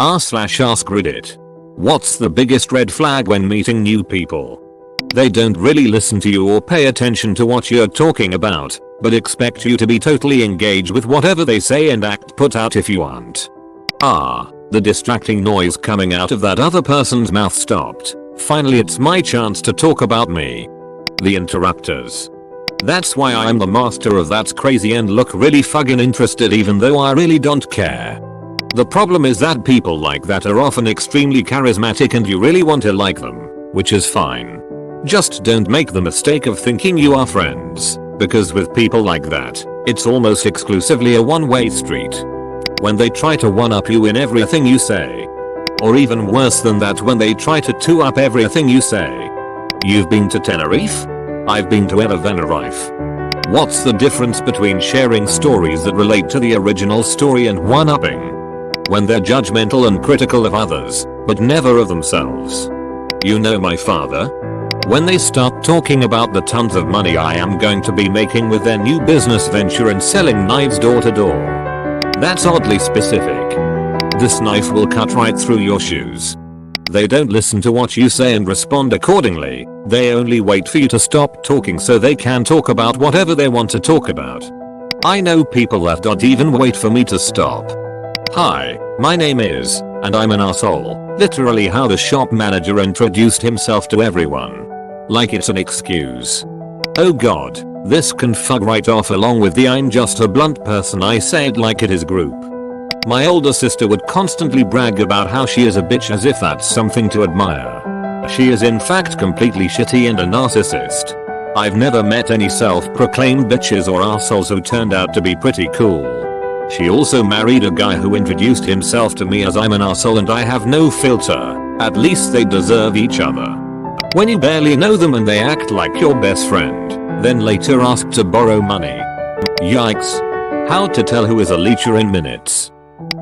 r/askreddit. What's the biggest red flag when meeting new people? They don't really listen to you or pay attention to what you're talking about, but expect you to be totally engaged with whatever they say and act put out if you aren't. The distracting noise coming out of that other person's mouth stopped. Finally, it's my chance to talk about me. The interrupters. That's why I'm the master of that's crazy and look really fucking interested even though I really don't care. The problem is that people like that are often extremely charismatic and you really want to like them, which is fine. Just don't make the mistake of thinking you are friends, because with people like that, it's almost exclusively a one-way street. When they try to one-up you in everything you say. Or even worse than that, when they try to two-up everything you say. You've been to Tenerife? I've been to Tenerife. What's the difference between sharing stories that relate to the original story and one-upping? When they're judgmental and critical of others, but never of themselves. You know my father? When they start talking about the tons of money I am going to be making with their new business venture and selling knives door to door. That's oddly specific. This knife will cut right through your shoes. They don't listen to what you say and respond accordingly. They only wait for you to stop talking so they can talk about whatever they want to talk about. I know people that don't even wait for me to stop. Hi, my name is, and I'm an asshole. Literally how the shop manager introduced himself to everyone. Like it's an excuse. Oh god, this can fuck right off along with the I'm just a blunt person I say it like it is group. My older sister would constantly brag about how she is a bitch as if that's something to admire. She is in fact completely shitty and a narcissist. I've never met any self-proclaimed bitches or assholes who turned out to be pretty cool. She also married a guy who introduced himself to me as I'm an asshole and I have no filter. At least they deserve each other. When you barely know them and they act like your best friend, then later ask to borrow money. Yikes. How to tell who is a leecher in minutes.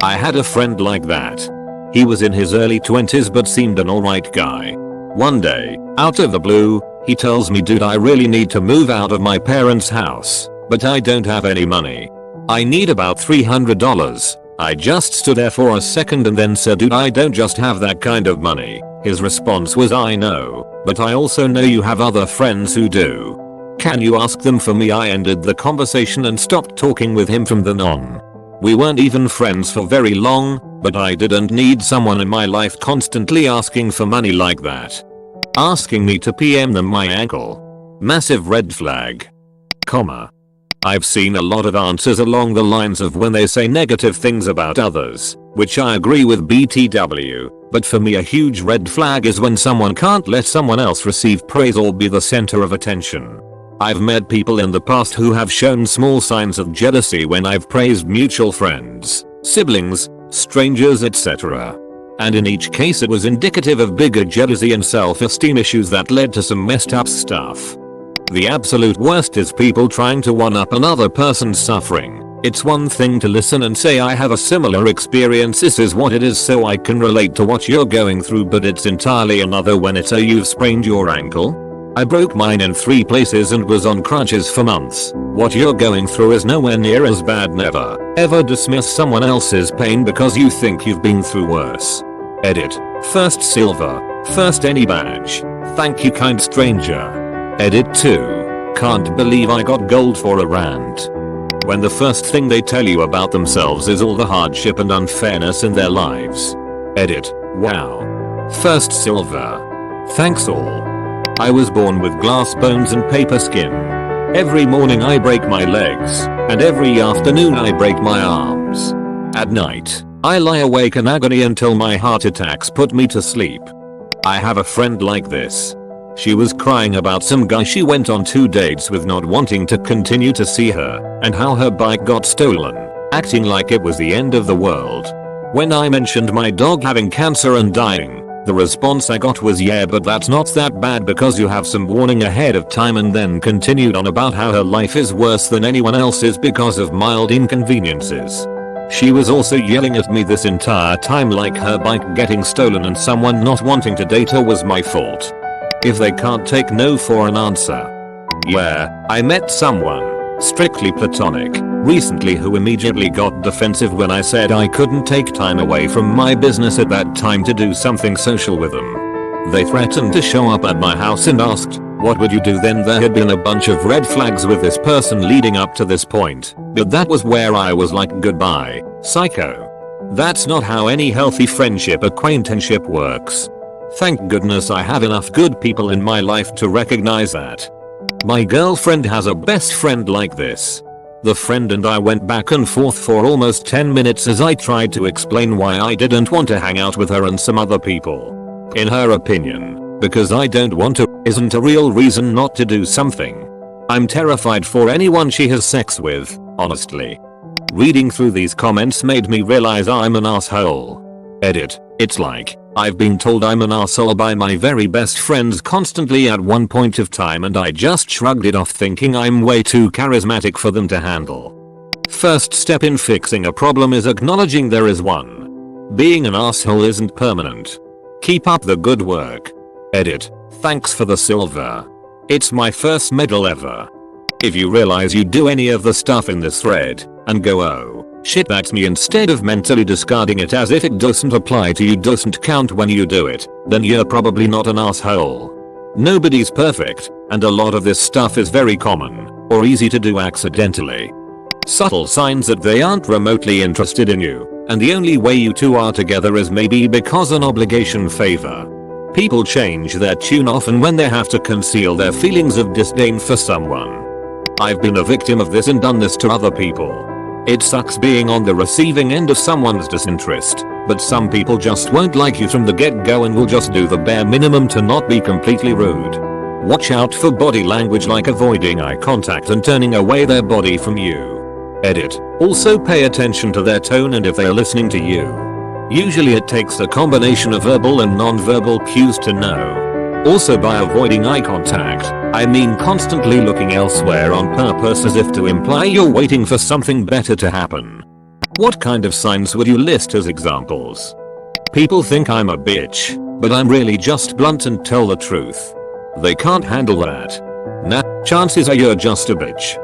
I had a friend like that. He was in his early 20s but seemed an alright guy. One day, out of the blue, he tells me, dude, I really need to move out of my parents' house, but I don't have any money. I need about $300. I just stood there for a second and then said, dude, I don't just have that kind of money. His response was, I know, but I also know you have other friends who do. Can you ask them for me? I ended the conversation and stopped talking with him from then on. We weren't even friends for very long, but I didn't need someone in my life constantly asking for money like that. Asking me to PM them my ankle. Massive red flag. I've seen a lot of answers along the lines of when they say negative things about others, which I agree with BTW, but for me a huge red flag is when someone can't let someone else receive praise or be the center of attention. I've met people in the past who have shown small signs of jealousy when I've praised mutual friends, siblings, strangers, etc. And in each case it was indicative of bigger jealousy and self-esteem issues that led to some messed up stuff. The absolute worst is people trying to one-up another person's suffering. It's one thing to listen and say I have a similar experience, this is what it is so I can relate to what you're going through, but it's entirely another when it's a you've sprained your ankle. I broke mine in 3 places and was on crutches for months. What you're going through is nowhere near as bad. Never, ever dismiss someone else's pain because you think you've been through worse. Edit. First silver. First any badge. Thank you kind stranger. Edit 2. Can't believe I got gold for a rant. When the first thing they tell you about themselves is all the hardship and unfairness in their lives. Edit. Wow. First silver. Thanks all. I was born with glass bones and paper skin. Every morning I break my legs, and every afternoon I break my arms. At night, I lie awake in agony until my heart attacks put me to sleep. I have a friend like this. She was crying about some guy she went on 2 dates with not wanting to continue to see her, and how her bike got stolen, acting like it was the end of the world. When I mentioned my dog having cancer and dying, the response I got was, yeah, but that's not that bad because you have some warning ahead of time, and then continued on about how her life is worse than anyone else's because of mild inconveniences. She was also yelling at me this entire time like her bike getting stolen and someone not wanting to date her was my fault. If they can't take no for an answer. Yeah, I met someone. Strictly platonic, recently who immediately got defensive when I said I couldn't take time away from my business at that time to do something social with them. They threatened to show up at my house and asked, what would you do then? There had been a bunch of red flags with this person leading up to this point, but that was where I was like, goodbye, psycho. That's not how any healthy friendship acquaintanceship works. Thank goodness I have enough good people in my life to recognize that. My girlfriend has a best friend like this. The friend and I went back and forth for almost 10 minutes as I tried to explain why I didn't want to hang out with her and some other people. In her opinion, because I don't want to isn't a real reason not to do something. I'm terrified for anyone she has sex with, honestly. Reading through these comments made me realize I'm an asshole. Edit. It's like, I've been told I'm an asshole by my very best friends constantly at one point of time and I just shrugged it off thinking I'm way too charismatic for them to handle. First step in fixing a problem is acknowledging there is one. Being an asshole isn't permanent. Keep up the good work. Edit. Thanks for the silver. It's my first medal ever. If you realize you do any of the stuff in this thread, and go oh, shit that's me instead of mentally discarding it as if it doesn't apply to you, doesn't count when you do it, then you're probably not an asshole. Nobody's perfect, and a lot of this stuff is very common, or easy to do accidentally. Subtle signs that they aren't remotely interested in you, and the only way you two are together is maybe because an obligation favor. People change their tune often when they have to conceal their feelings of disdain for someone. I've been a victim of this and done this to other people. It sucks being on the receiving end of someone's disinterest, but some people just won't like you from the get-go and will just do the bare minimum to not be completely rude. Watch out for body language like avoiding eye contact and turning away their body from you. Edit. Also pay attention to their tone and if they are listening to you. Usually it takes a combination of verbal and non-verbal cues to know. Also by avoiding eye contact, I mean constantly looking elsewhere on purpose as if to imply you're waiting for something better to happen. What kind of signs would you list as examples? People think I'm a bitch, but I'm really just blunt and tell the truth. They can't handle that. Nah, chances are you're just a bitch.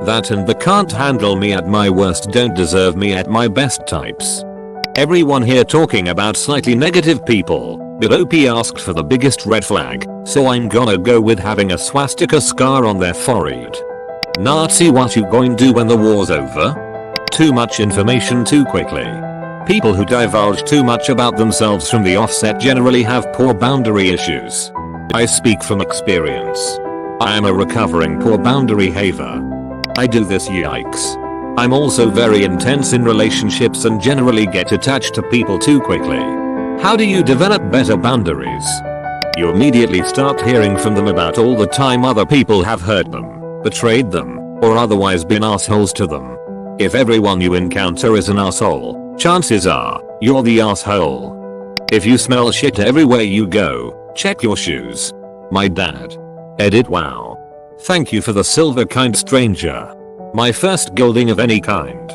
That and the can't handle me at my worst don't deserve me at my best types. Everyone here talking about slightly negative people, but OP asked for the biggest red flag, so I'm gonna go with having a swastika scar on their forehead. Nazi, what you going to do when the war's over? Too much information too quickly. People who divulge too much about themselves from the offset generally have poor boundary issues. I speak from experience. I am a recovering poor boundary haver. I do this, yikes. I'm also very intense in relationships and generally get attached to people too quickly. How do you develop better boundaries? You immediately start hearing from them about all the time other people have hurt them, betrayed them, or otherwise been assholes to them. If everyone you encounter is an asshole, chances are, you're the asshole. If you smell shit everywhere you go, check your shoes. My dad. Edit. Wow. Thank you for the silver, kind stranger. My first golding of any kind.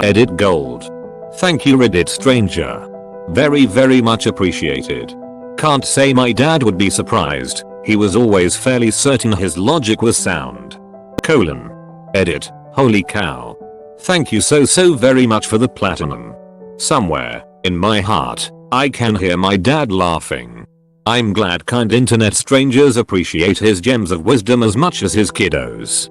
Edit. Gold. Thank you, Reddit stranger. Very much appreciated. Can't say my dad would be surprised. He was always fairly certain his logic was sound. Colon. Edit. Holy cow. Thank you so very much for the platinum. Somewhere, in my heart, I can hear my dad laughing. I'm glad kind internet strangers appreciate his gems of wisdom as much as his kiddos.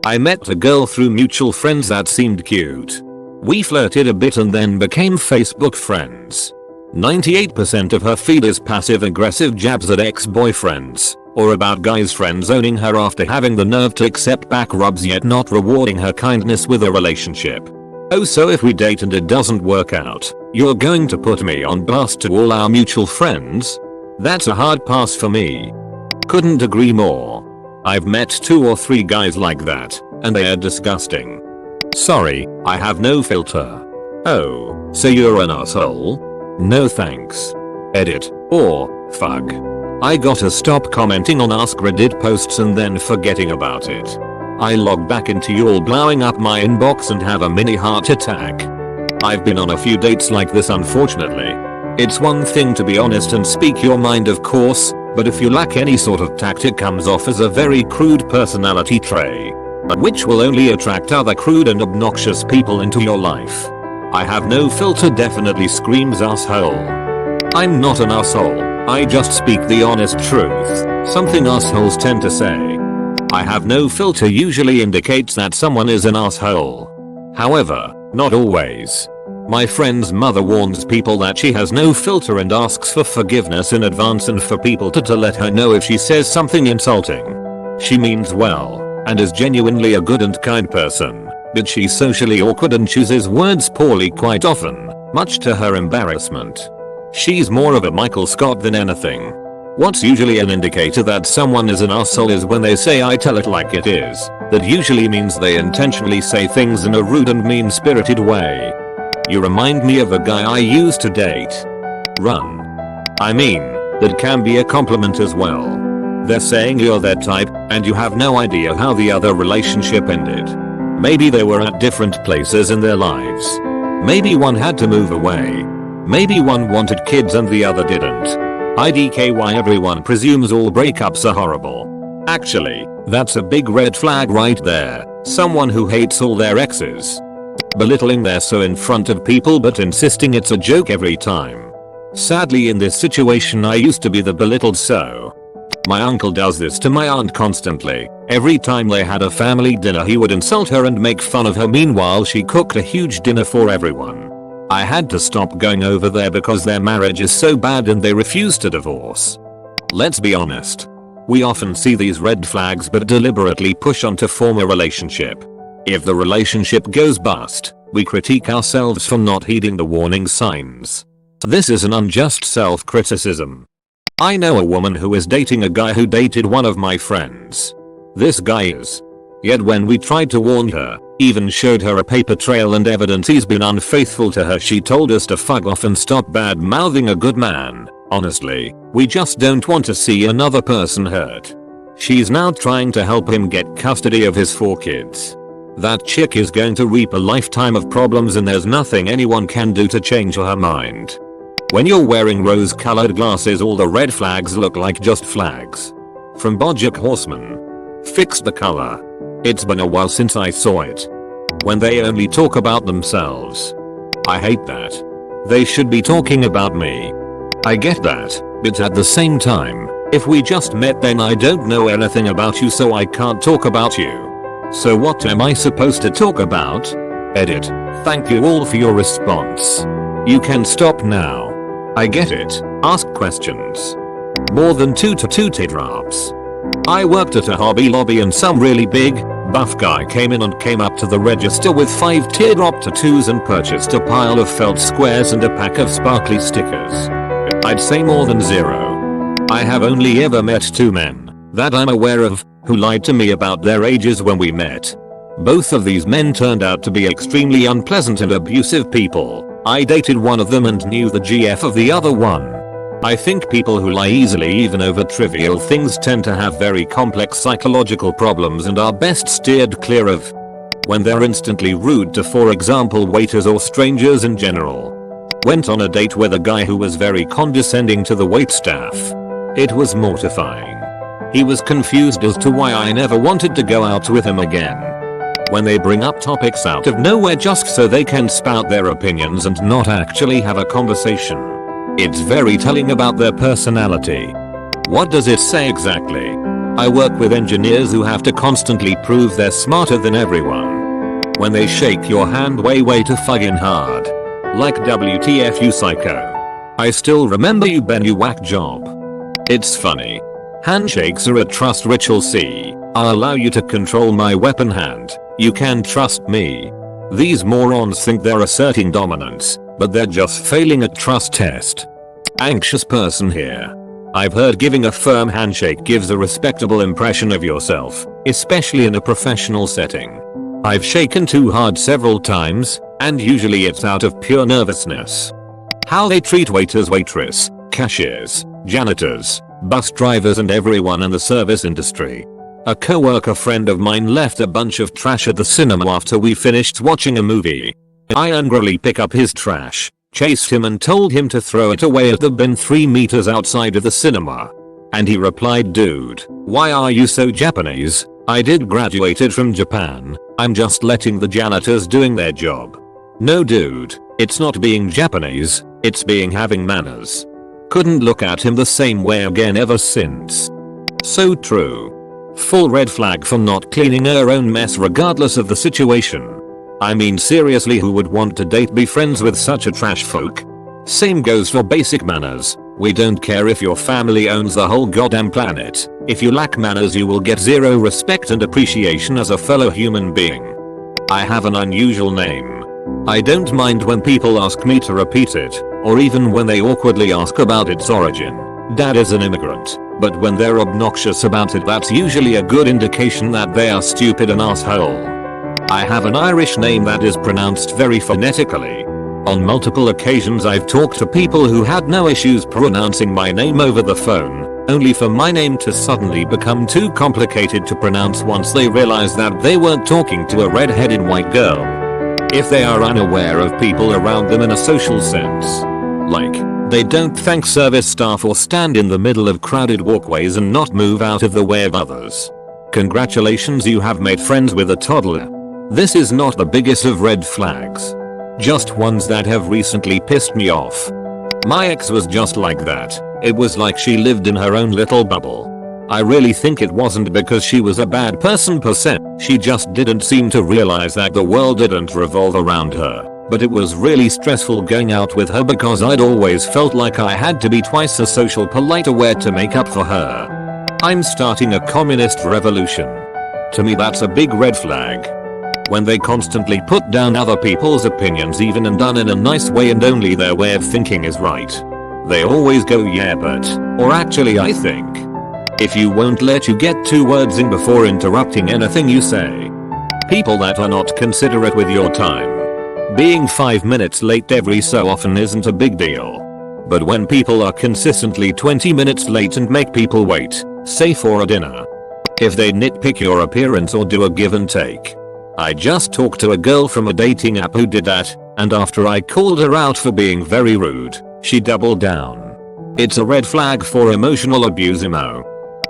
I met a girl through mutual friends that seemed cute. We flirted a bit and then became Facebook friends. 98% of her feed is passive aggressive jabs at ex-boyfriends, or about guys friend zoning her after having the nerve to accept back rubs yet not rewarding her kindness with a relationship. Oh, so if we date and it doesn't work out, you're going to put me on blast to all our mutual friends? That's a hard pass for me. Couldn't agree more. I've met 2 or 3 guys like that, and they are disgusting. Sorry, I have no filter. Oh, so you're an asshole? No thanks. Edit. Or, fuck. I gotta stop commenting on askreddit posts and then forgetting about it. I log back into y'all blowing up my inbox and have a mini heart attack. I've been on a few dates like this, unfortunately. It's one thing to be honest and speak your mind, of course, but if you lack any sort of tact it comes off as a very crude personality trait. which will only attract other crude and obnoxious people into your life. I have no filter definitely screams asshole. I'm not an asshole, I just speak the honest truth, something assholes tend to say. I have no filter usually indicates that someone is an asshole. However, not always. My friend's mother warns people that she has no filter and asks for forgiveness in advance and for people to let her know if she says something insulting. She means well, and is genuinely a good and kind person, but she's socially awkward and chooses words poorly quite often, much to her embarrassment. She's more of a Michael Scott than anything. What's usually an indicator that someone is an asshole is when they say I tell it like it is. That usually means they intentionally say things in a rude and mean-spirited way. You remind me of a guy I used to date. Run. I mean, that can be a compliment as well. They're saying you're their type, and you have no idea how the other relationship ended. Maybe they were at different places in their lives. Maybe one had to move away. Maybe one wanted kids and the other didn't. IDKY everyone presumes all breakups are horrible. Actually, that's a big red flag right there. Someone who hates all their exes. Belittling their so in front of people but insisting it's a joke every time. Sadly in this situation I used to be the belittled so. My uncle does this to my aunt constantly. Every time they had a family dinner he would insult her and make fun of her meanwhile she cooked a huge dinner for everyone. I had to stop going over there because their marriage is so bad and they refuse to divorce. Let's be honest. We often see these red flags but deliberately push on to form a relationship. If the relationship goes bust, we critique ourselves for not heeding the warning signs. This is an unjust self-criticism. I know a woman who is dating a guy who dated one of my friends. This guy is. Yet when we tried to warn her, even showed her a paper trail and evidence he's been unfaithful to her, she told us to fuck off and stop bad mouthing a good man. Honestly, we just don't want to see another person hurt. She's now trying to help him get custody of his 4 kids. That chick is going to reap a lifetime of problems and there's nothing anyone can do to change her mind. When you're wearing rose-colored glasses all the red flags look like just flags. From BoJack Horseman. Fix the color. It's been a while since I saw it. When they only talk about themselves. I hate that. They should be talking about me. I get that, but at the same time, if we just met then I don't know anything about you so I can't talk about you. So what am I supposed to talk about? Edit. Thank you all for your response. You can stop now. I get it. Ask questions. More than 2 to 2 teardrops. I worked at a Hobby Lobby and some really big, buff guy came in and came up to the register with 5 teardrop tattoos and purchased a pile of felt squares and a pack of sparkly stickers. I'd say more than 0. I have only ever met 2 men, that I'm aware of, who lied to me about their ages when we met. Both of these men turned out to be extremely unpleasant and abusive people. I dated one of them and knew the GF of the other one. I think people who lie easily even over trivial things tend to have very complex psychological problems and are best steered clear of. When they're instantly rude to, for example, waiters or strangers in general. Went on a date with a guy who was very condescending to the waitstaff. It was mortifying. He was confused as to why I never wanted to go out with him again. When they bring up topics out of nowhere just so they can spout their opinions and not actually have a conversation. It's very telling about their personality. What does it say exactly? I work with engineers who have to constantly prove they're smarter than everyone. When they shake your hand way too fucking hard. Like WTF you psycho. I still remember you Ben you whack job. It's funny. Handshakes are a trust ritual. See, I'll allow you to control my weapon hand. You can trust me. These morons think they're asserting dominance, but they're just failing a trust test. Anxious person here. I've heard giving a firm handshake gives a respectable impression of yourself, especially in a professional setting. I've shaken too hard several times, and usually it's out of pure nervousness. How they treat waiters, waitress, cashiers, janitors, bus drivers and everyone in the service industry. A coworker friend of mine left a bunch of trash at the cinema after we finished watching a movie. I angrily pick up his trash, chased him and told him to throw it away at the bin 3 meters outside of the cinema. And he replied, dude, why are you so Japanese? I did graduated from Japan. I'm just letting the janitors doing their job. No dude, it's not being Japanese, it's being having manners. Couldn't look at him the same way again ever since. So true. Full red flag for not cleaning her own mess regardless of the situation. I mean seriously, who would want to be friends with such a trash folk? Same goes for basic manners. We don't care if your family owns the whole goddamn planet. If you lack manners you will get zero respect and appreciation as a fellow human being. I have an unusual name. I don't mind when people ask me to repeat it, or even when they awkwardly ask about its origin. Dad is an immigrant, but when they're obnoxious about it that's usually a good indication that they are stupid and asshole. I have an Irish name that is pronounced very phonetically. On multiple occasions I've talked to people who had no issues pronouncing my name over the phone, only for my name to suddenly become too complicated to pronounce once they realized that they weren't talking to a red-headed white girl. If they are unaware of people around them in a social sense. Like, they don't thank service staff or stand in the middle of crowded walkways and not move out of the way of others. Congratulations, you have made friends with a toddler. This is not the biggest of red flags. Just ones that have recently pissed me off. My ex was just like that. It was like she lived in her own little bubble. I really think it wasn't because she was a bad person per se, she just didn't seem to realize that the world didn't revolve around her. But it was really stressful going out with her because I'd always felt like I had to be twice as social polite aware to make up for her. I'm starting a communist revolution. To me that's a big red flag. When they constantly put down other people's opinions even and done in a nice way and only their way of thinking is right. They always go yeah but, or actually I think. If you won't let you get 2 words in before interrupting anything you say. People that are not considerate with your time. Being 5 minutes late every so often isn't a big deal. But when people are consistently 20 minutes late and make people wait, say for a dinner. If they nitpick your appearance or do a give and take. I just talked to a girl from a dating app who did that, and after I called her out for being very rude, she doubled down. It's a red flag for emotional abuse emo.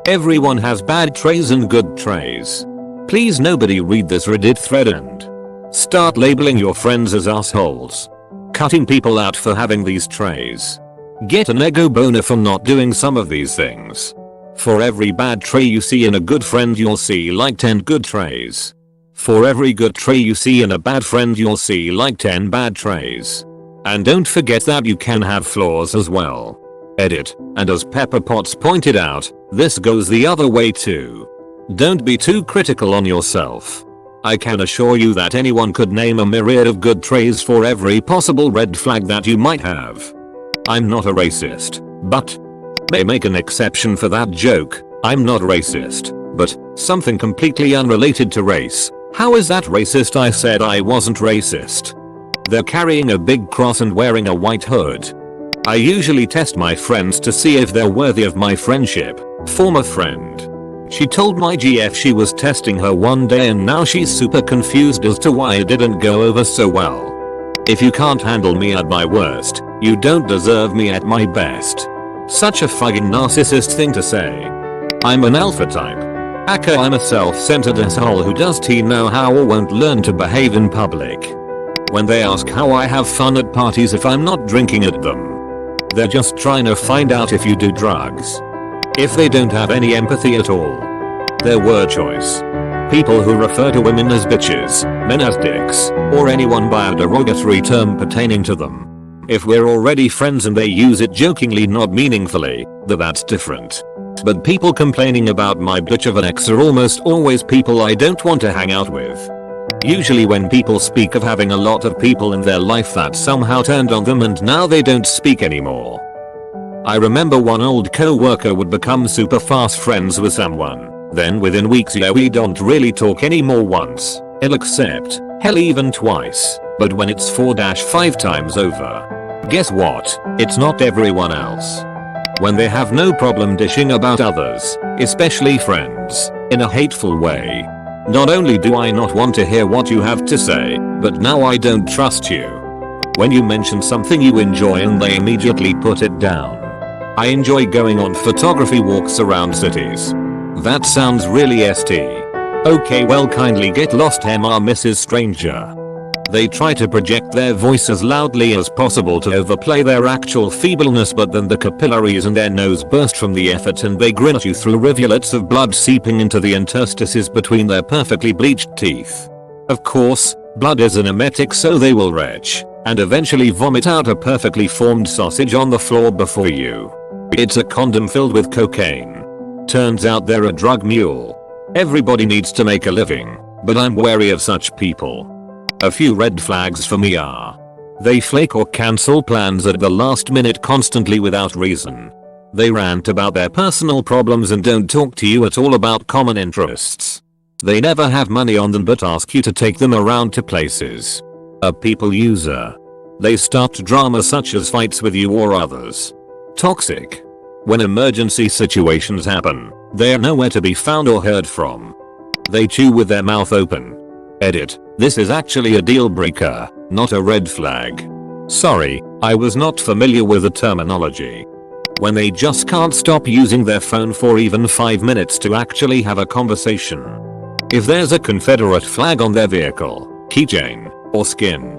Everyone has bad trays and good trays. Please nobody read this Reddit thread and start labeling your friends as assholes. Cutting people out for having these trays. Get an ego boner for not doing some of these things. For every bad tray you see in a good friend you'll see like 10 good trays. For every good tray you see in a bad friend you'll see like 10 bad trays. And don't forget that you can have flaws as well. Edit, and as Pepper Potts pointed out, this goes the other way too. Don't be too critical on yourself. I can assure you that anyone could name a myriad of good trays for every possible red flag that you might have. I'm not a racist, but may make an exception for that joke. I'm not racist, but something completely unrelated to race. How is that racist? I said I wasn't racist. They're carrying a big cross and wearing a white hood. I usually test my friends to see if they're worthy of my friendship. Former friend. She told my GF she was testing her one day and now she's super confused as to why it didn't go over so well. If you can't handle me at my worst, you don't deserve me at my best. Such a fucking narcissist thing to say. I'm an alpha type. Aka I'm a self-centered asshole who does know how or won't learn to behave in public. When they ask how I have fun at parties if I'm not drinking at them. They're just trying to find out if you do drugs. If they don't have any empathy at all. Their word choice. People who refer to women as bitches, men as dicks, or anyone by a derogatory term pertaining to them. If we're already friends and they use it jokingly not meaningfully, then that's different. But people complaining about my bitch of an ex are almost always people I don't want to hang out with. Usually when people speak of having a lot of people in their life that somehow turned on them and now they don't speak anymore. I remember one old co-worker would become super fast friends with someone, then within weeks we don't really talk anymore once, hell except, hell even twice, but when it's 4-5 times over. Guess what? It's not everyone else. When they have no problem dishing about others, especially friends, in a hateful way. Not only do I not want to hear what you have to say, but now I don't trust you. When you mention something you enjoy and they immediately put it down. I enjoy going on photography walks around cities. That sounds really ST. Okay, well, kindly get lost, Mr. Mrs. Stranger. They try to project their voice as loudly as possible to overplay their actual feebleness, but then the capillaries in their nose burst from the effort and they grin at you through rivulets of blood seeping into the interstices between their perfectly bleached teeth. Of course, blood is an emetic, so they will retch and eventually vomit out a perfectly formed sausage on the floor before you. It's a condom filled with cocaine. Turns out they're a drug mule. Everybody needs to make a living, but I'm wary of such people. A few red flags for me are: they flake or cancel plans at the last minute constantly without reason. They rant about their personal problems and don't talk to you at all about common interests. They never have money on them but ask you to take them around to places. A people user. They start drama such as fights with you or others. Toxic. When emergency situations happen, they are nowhere to be found or heard from. They chew with their mouth open. Edit. This is actually a deal breaker, not a red flag. Sorry, I was not familiar with the terminology. When they just can't stop using their phone for even 5 minutes to actually have a conversation. If there's a Confederate flag on their vehicle, keychain, or skin,